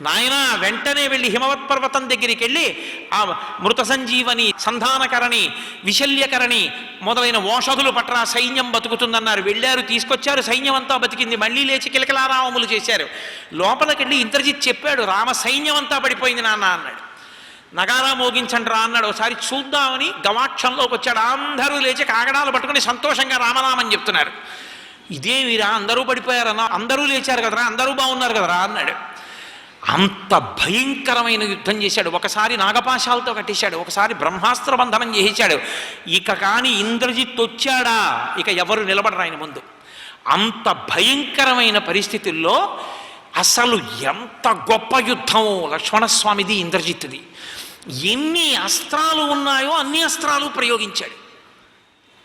నాయన వెంటనే వెళ్ళి హిమవత్ పర్వతం దగ్గరికి వెళ్ళి ఆ మృత సంజీవని, సంధానకరణి, విశల్యకరణి మొదలైన ఓషధులు పట్రా, సైన్యం బతుకుతుందన్నారు. వెళ్ళారు, తీసుకొచ్చారు, సైన్యం అంతా బతికింది. మళ్ళీ లేచి కిలకిలారామములు చేశారు. లోపలికెళ్ళి ఇంద్రజిత్ చెప్పాడు, రామ సైన్యం అంతా పడిపోయింది నాన్న అన్నాడు. నగారా మోగించండి రా అన్నాడు. ఒకసారి చూద్దామని గవాక్షంలోకి వచ్చాడు. అందరూ లేచి కాగడాలు పట్టుకుని సంతోషంగా రామనామని చెప్తున్నారు. ఇదేమిరా అందరూ పడిపోయారన్నా, అందరూ లేచారు కదరా, అందరూ బాగున్నారు కదరా అన్నాడు. అంత భయంకరమైన యుద్ధం చేశాడు. ఒకసారి నాగపాశాలతో కట్టేశాడు, ఒకసారి బ్రహ్మాస్త్ర బంధనం చేశాడు. ఇక కానీ ఇంద్రజిత్ వచ్చాడా ఇక ఎవరు నిలబడరు ఆయన ముందు. అంత భయంకరమైన పరిస్థితుల్లో అసలు ఎంత గొప్ప యుద్ధమో లక్ష్మణస్వామిది, ఇంద్రజిత్తుది. ఎన్ని అస్త్రాలు ఉన్నాయో అన్ని అస్త్రాలు ప్రయోగించాడు.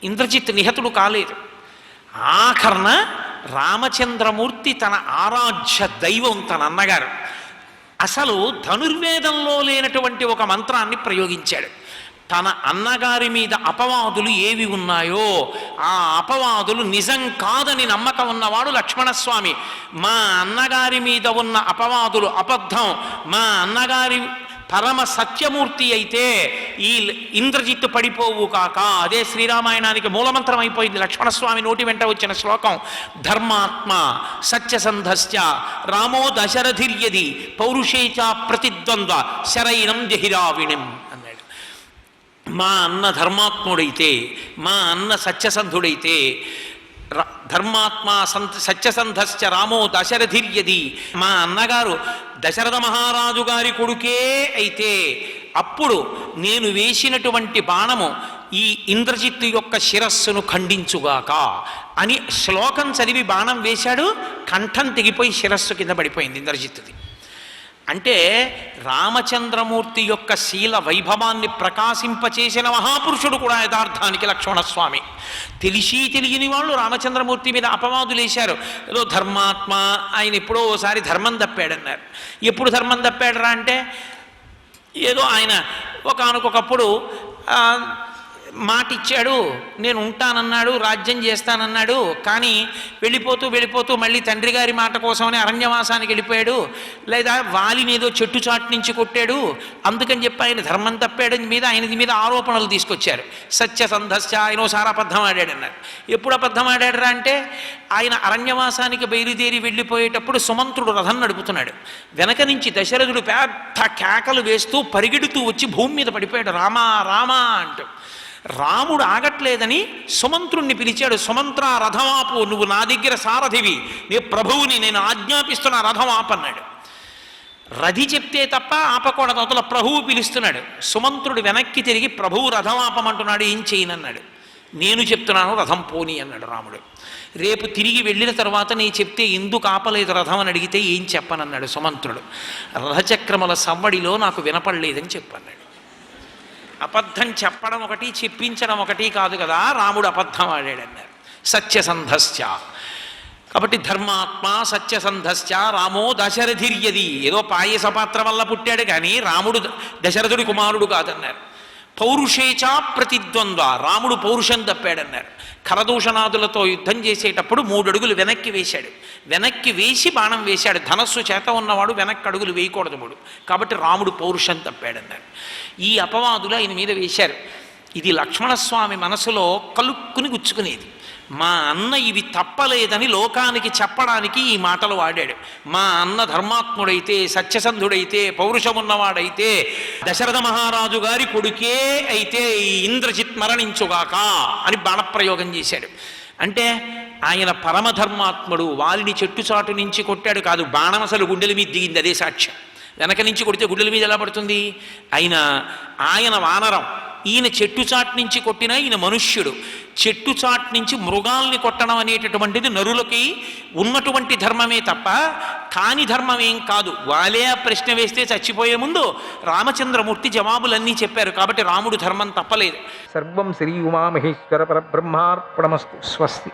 ఇంద్రజిత్ నిహతుడు కాలేదు. ఆఖరణ రామచంద్రమూర్తి తన ఆరాధ్య దైవం, తన అన్నగారు, అసలు ధనుర్వేదంలో లేనటువంటి ఒక మంత్రాన్ని ప్రయోగించాడు. తన అన్నగారి మీద అపవాదులు ఏవి ఉన్నాయో ఆ అపవాదులు నిజం కాదని నమ్మకం ఉన్నవాడు లక్ష్మణస్వామి. మా అన్నగారి మీద ఉన్న అపవాదులు అబద్ధం, మా అన్నగారి పరమ సత్యమూర్తి అయితే ఈ ఇంద్రజిత్తు పడిపోవు కాక. అదే శ్రీరామాయణానికి మూలమంత్రం అయిపోయింది. లక్ష్మణస్వామి నోటి వెంట వచ్చిన శ్లోకం ధర్మాత్మ సత్యసంధశ్చ రామో దశరథిర్యది పౌరుషేచ ప్రతిద్వంద్వ శరైనం జహిరావిణిం అన్నాడు. మా అన్న ధర్మాత్ముడైతే, మా అన్న సత్యసంధుడైతే, ధర్మాత్మ సత్యసంధశ్చ రామో దశరథిర్యది, మా అన్నగారు దశరథ మహారాజు గారి కొడుకే అయితే అప్పుడు నేను వేసినటువంటి బాణము ఈ ఇంద్రజిత్తు యొక్క శిరస్సును ఖండించుగాక అని శ్లోకం చదివి బాణం వేశాడు. కంఠం తెగిపోయి శిరస్సు కింద పడిపోయింది ఇంద్రజిత్తుది. అంటే రామచంద్రమూర్తి యొక్క శీల వైభవాన్ని ప్రకాశింపచేసిన మహాపురుషుడు కూడా యథార్థానికి లక్ష్మణస్వామి. తెలిసి తెలియని వాళ్ళు రామచంద్రమూర్తి మీద అపవాదులు వేశారు. ఏదో ధర్మాత్మ, ఆయన ఎప్పుడో ఓసారి ధర్మం తప్పాడన్నారు. ఎప్పుడు ధర్మం తప్పాడరా అంటే ఏదో ఆయన ఒకానొకప్పుడు మాట ఇచ్చాడు, నేను ఉంటానన్నాడు, రాజ్యం చేస్తానన్నాడు. కానీ వెళ్ళిపోతూ వెళ్ళిపోతూ మళ్ళీ తండ్రి గారి మాట కోసమని అరణ్యవాసానికి వెళ్ళిపోయాడు. లేదా వాలిని ఏదో చెట్టు చాటు నుంచి కొట్టాడు. అందుకని చెప్పి ఆయన ధర్మం తప్పాడని మీద ఆయనది మీద ఆరోపణలు తీసుకొచ్చారు. సత్యసంధస్య ఆయన ఓసారి అబద్ధం ఆడాడన్నారు. ఎప్పుడు అబద్ధం ఆడాడరా అంటే ఆయన అరణ్యవాసానికి బయలుదేరి వెళ్ళిపోయేటప్పుడు సుమంత్రుడు రథం నడుపుతున్నాడు. వెనక నుంచి దశరథుడు పెద్ద కేకలు వేస్తూ పరిగెడుతూ వచ్చి భూమి మీద పడిపోయాడు, రామా రామా అంటూ. రాముడు ఆగట్లేదని సుమంత్రుణ్ణి పిలిచాడు. సుమంత్ర రథమాపు, నువ్వు నా దగ్గర సారథివి, నీ ప్రభువుని నేను ఆజ్ఞాపిస్తున్నా, రథం ఆపన్నాడు. రథి చెప్తే తప్ప ఆపకూడదు, అవతల ప్రభువు పిలుస్తున్నాడు. సుమంత్రుడు వెనక్కి తిరిగి ప్రభువు రథం ఆపమంటున్నాడు, ఏం చేయనన్నాడు. నేను చెప్తున్నాను రథం పోని అన్నాడు రాముడు. రేపు తిరిగి వెళ్ళిన తర్వాత నీ చెప్తే ఎందుకు ఆపలేదు రథం అని అడిగితే ఏం చెప్పనన్నాడు సుమంత్రుడు. రథచక్రముల సవ్వడిలో నాకు వినపడలేదని చెప్పన్నాడు. అబద్ధం చెప్పడం ఒకటి, చెప్పించడం ఒకటి కాదు కదా. రాముడు అబద్ధం ఆడాడన్నారు. సత్యసంధశ్చ కాబట్టి ధర్మాత్మ సత్యసంధశ్చ రామో దశరథిర్యది, ఏదో పాయస పాత్ర వల్ల పుట్టాడు కానీ రాముడు దశరథుడి కుమారుడు కాదన్నారు. పౌరుషేచ ప్రతిద్వంద్వ, రాముడు పౌరుషం తప్పాడన్నారు. ఖరదూషణాదులతో యుద్ధం చేసేటప్పుడు 3 అడుగులు వెనక్కి వేశాడు. వెనక్కి వేసి బాణం వేశాడు. ధనస్సు చేత ఉన్నవాడు వెనక్కి అడుగులు వేయకూడదు 3. కాబట్టి రాముడు పౌరుషం తప్పాడన్నారు. ఈ అపవాదులు ఆయన మీద వేశారు. ఇది లక్ష్మణస్వామి మనసులో కలుక్కుని గుచ్చుకునేది. మా అన్న ఇవి తప్పలేదని లోకానికి చెప్పడానికి ఈ మాటలు వాడాడు. మా అన్న ధర్మాత్ముడైతే, సత్యసంధుడైతే, పౌరుషమున్నవాడైతే, దశరథ మహారాజు గారి కొడుకే అయితే ఈ ఇంద్రజిత్ మరణించుగాక అని బాణప్రయోగం చేశాడు. అంటే ఆయన పరమధర్మాత్ముడు. వాలిని చెట్టుచాటు నుంచి కొట్టాడు కాదు, బాణం అసలు గుండెల మీద దిగింది, అదే సాక్ష్యం. వెనక నుంచి కొడితే గుండెల మీద ఎలా పడుతుంది? ఆయన వానరం, ఈయన చెట్టుచాటు నుంచి కొట్టినా ఈయన మనుష్యుడు. చెట్టుచాటు నుంచి మృగాల్ని కొట్టడం అనేటటువంటిది నరులకి ఉన్నటువంటి ధర్మమే తప్ప కాని ధర్మం ఏం కాదు. వాళ్ళే ఆ ప్రశ్న వేస్తే చచ్చిపోయే ముందు రామచంద్రమూర్తి జవాబులన్నీ చెప్పారు. కాబట్టి రాముడు ధర్మం తప్పలేదు. సర్వం శ్రీ ఉమామహేశ్వర పరబ్రహ్మార్పణమస్తు. స్వస్తి.